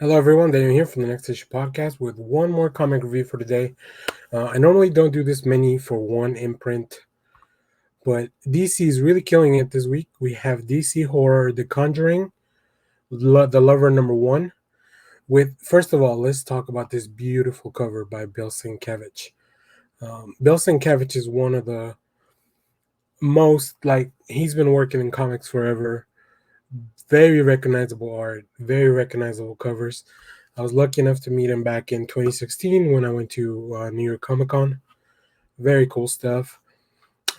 Hello, everyone. Daniel here from the Next Issue Podcast with one more comic review for today. I normally don't do this many for one imprint, but DC is really killing it this week. We have DC Horror The Conjuring, The Lover #1. First of all, let's talk about this beautiful cover by Bill Sienkiewicz. Bill Sienkiewicz is one of the he's been working in comics forever. Very recognizable art, very recognizable covers. I was lucky enough to meet him back in 2016 when I went to New York Comic Con. Very cool stuff.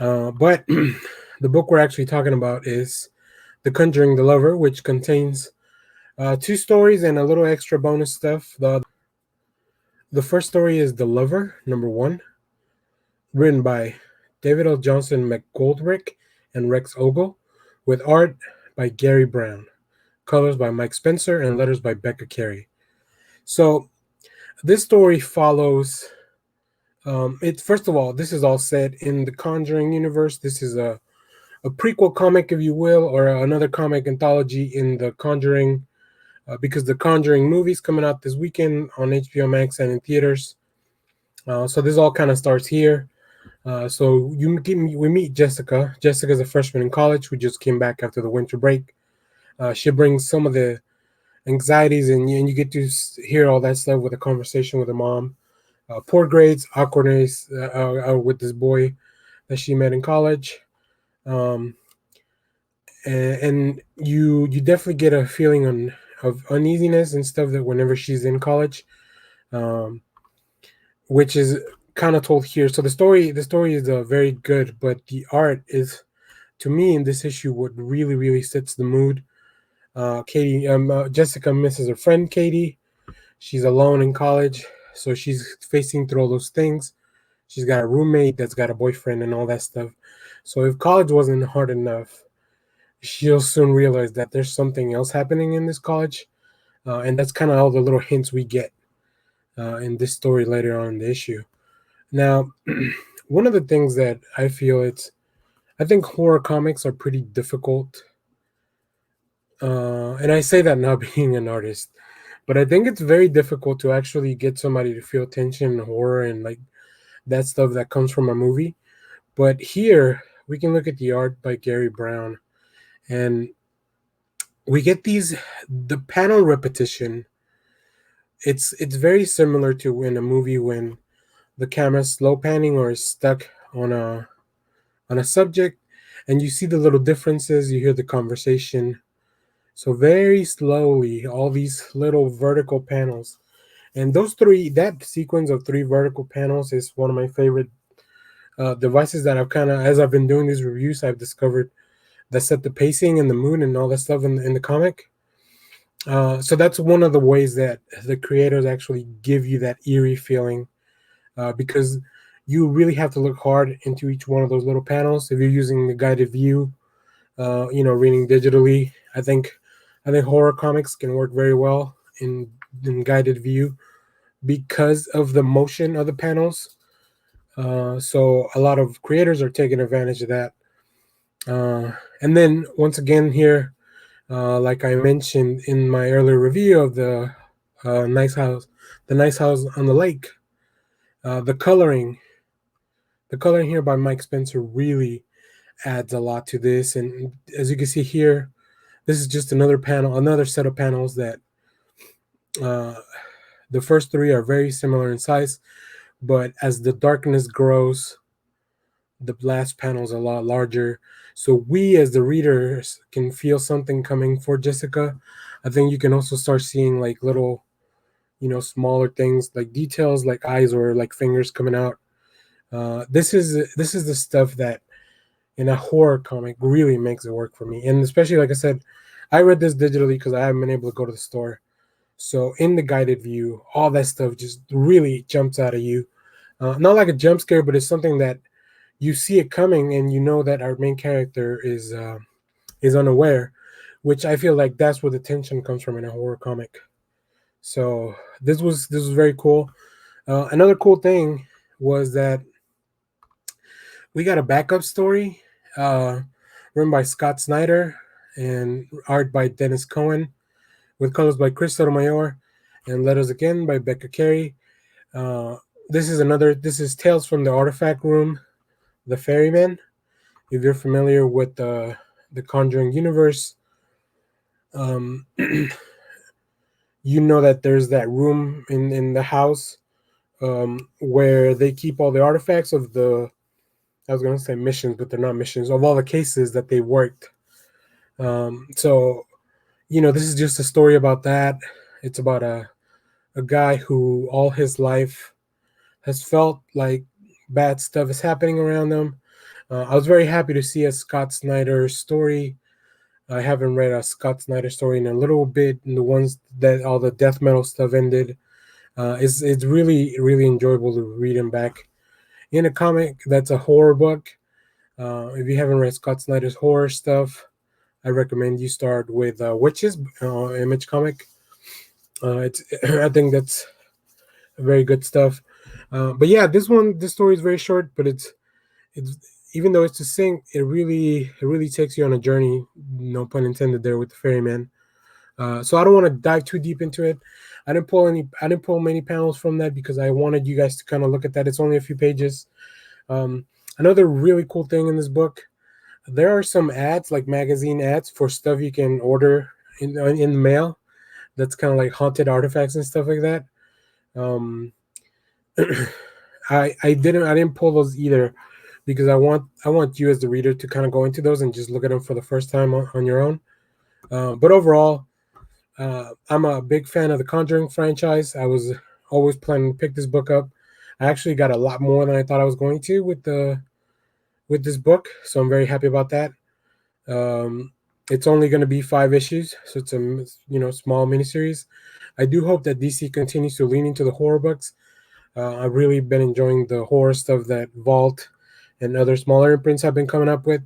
But the book we're actually talking about is The Conjuring the Lover, which contains two stories and a little extra bonus stuff. The first story is The Lover, #1, written by David L. Johnson-McGoldrick and Rex Ogle, with art by Garry Brown, colors by Mike Spencer, and letters by Becca, Carey. So this story follows. First of all, this is all set in the Conjuring universe. This is a prequel comic, if you will, or another comic anthology in the Conjuring, because the Conjuring movie's coming out this weekend on HBO Max and in theaters. So this all kind of starts here. So we meet Jessica. Jessica's a freshman in college who just came back after the winter break. She brings some of the anxieties, and you get to hear all that stuff with a conversation with her mom. Poor grades, awkwardness with this boy that she met in college, and you definitely get a feeling of uneasiness and stuff that whenever she's in college, which is kind of told here. So the story is very good, but the art is, to me, in this issue, what really sets the mood. Jessica misses her friend Katie. She's alone in college, so she's facing through all those things. She's got a roommate that's got a boyfriend and all that stuff. So if college wasn't hard enough, she'll soon realize that there's something else happening in this college, and that's kind of all the little hints we get in this story later on in the issue. Now, one of the things that I think horror comics are pretty difficult. And I say that not being an artist, but I think it's very difficult to actually get somebody to feel tension and horror and like that stuff that comes from a movie. But here we can look at the art by Garry Brown, and we get the panel repetition. It's very similar to in a movie when the camera's slow panning or is stuck on a subject, and you see the little differences, you hear the conversation. So very slowly, all these little vertical panels. And that sequence of 3 vertical panels is one of my favorite devices that as I've been doing these reviews, I've discovered that set the pacing and the mood and all that stuff in the comic. So that's one of the ways that the creators actually give you that eerie feeling, because you really have to look hard into each one of those little panels. If you're using the guided view, reading digitally, I think horror comics can work very well in guided view because of the motion of the panels. So a lot of creators are taking advantage of that. And then once again here, like I mentioned in my earlier review of the nice house on the lake, the coloring here by Mike Spencer really adds a lot to this. And as you can see here, this is just another set of panels that the first 3 are very similar in size, but as the darkness grows, the last panel is a lot larger. So we as the readers can feel something coming for Jessica. I think you can also start seeing like little, smaller things like details like eyes or like fingers coming out. This is the stuff that in a horror comic really makes it work for me. And especially, like I said, I read this digitally because I haven't been able to go to the store. So in the guided view, all that stuff just really jumps out at you. Not like a jump scare, but it's something that you see it coming and you know that our main character is unaware, which I feel like that's where the tension comes from in a horror comic. So this was very cool. Another cool thing was that we got a backup story written by Scott Snyder and art by Dennis Cowan with colors by Chris Sotomayor. and Let Us Again by Becca Carey. This is Tales from the Artifact Room, The Ferryman. If you're familiar with the Conjuring universe, um, you know that there's that room in the house where they keep all the artifacts of the, I was going to say missions, but they're not missions, of all the cases that they worked. So, this is just a story about that. It's about a guy who all his life has felt like bad stuff is happening around him. I was very happy to see a Scott Snyder story. I haven't read a Scott Snyder story in a little bit, and the ones that all the death metal stuff ended. It's really really enjoyable to read him back in a comic that's a horror book. If you haven't read Scott Snyder's horror stuff, I recommend you start with Witches, Image comic. It's I think that's very good stuff. But yeah, this story is very short, but it's even though it's succinct, it really takes you on a journey. No pun intended there with the ferryman. So I don't want to dive too deep into it. I didn't pull many panels from that because I wanted you guys to kind of look at that. It's only a few pages. Another really cool thing in this book, there are some ads, like magazine ads for stuff you can order in the mail. That's kind of like haunted artifacts and stuff like that. Um, I didn't pull those either because I want you as the reader to kind of go into those and just look at them for the first time on your own. But overall, I'm a big fan of the Conjuring franchise. I was always planning to pick this book up. I actually got a lot more than I thought I was going to with this book, so I'm very happy about that. Um, it's only going to be 5 issues, so it's a small miniseries. I do hope that DC continues to lean into the horror books. I've really been enjoying the horror stuff that Vault and other smaller imprints have been coming up with,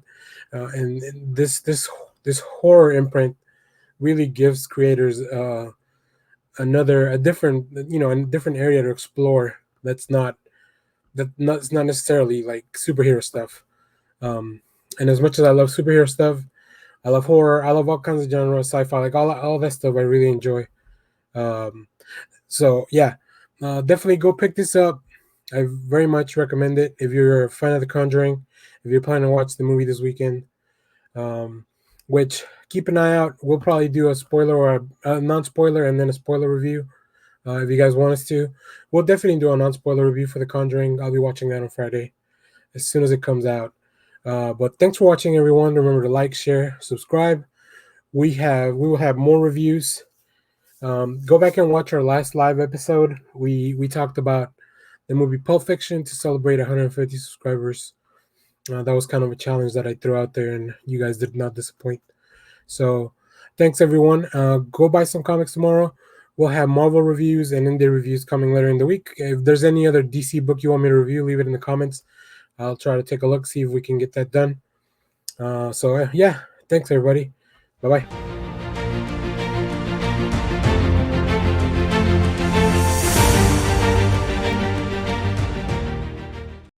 and this horror imprint really gives creators a different area to explore. That's not necessarily like superhero stuff. And as much as I love superhero stuff, I love horror. I love all kinds of genres, sci-fi, like all that stuff. I really enjoy. Um, so yeah, definitely go pick this up. I very much recommend it if you're a fan of The Conjuring. If you're planning to watch the movie this weekend, which keep an eye out. We'll probably do a spoiler or a non-spoiler and then a spoiler review. If you guys want us to, we'll definitely do a non-spoiler review for The Conjuring. I'll be watching that on Friday as soon as it comes out. But thanks for watching, everyone. Remember to like, share, subscribe. We will have more reviews. Go back and watch our last live episode. We talked about the movie Pulp Fiction to celebrate 150 subscribers. That was kind of a challenge that I threw out there, and you guys did not disappoint. So thanks, everyone. Go buy some comics tomorrow. We'll have Marvel reviews and indie reviews coming later in the week. If there's any other DC book you want me to review, leave it in the comments. I'll try to take a look, see if we can get that done. Yeah, thanks, everybody. Bye-bye.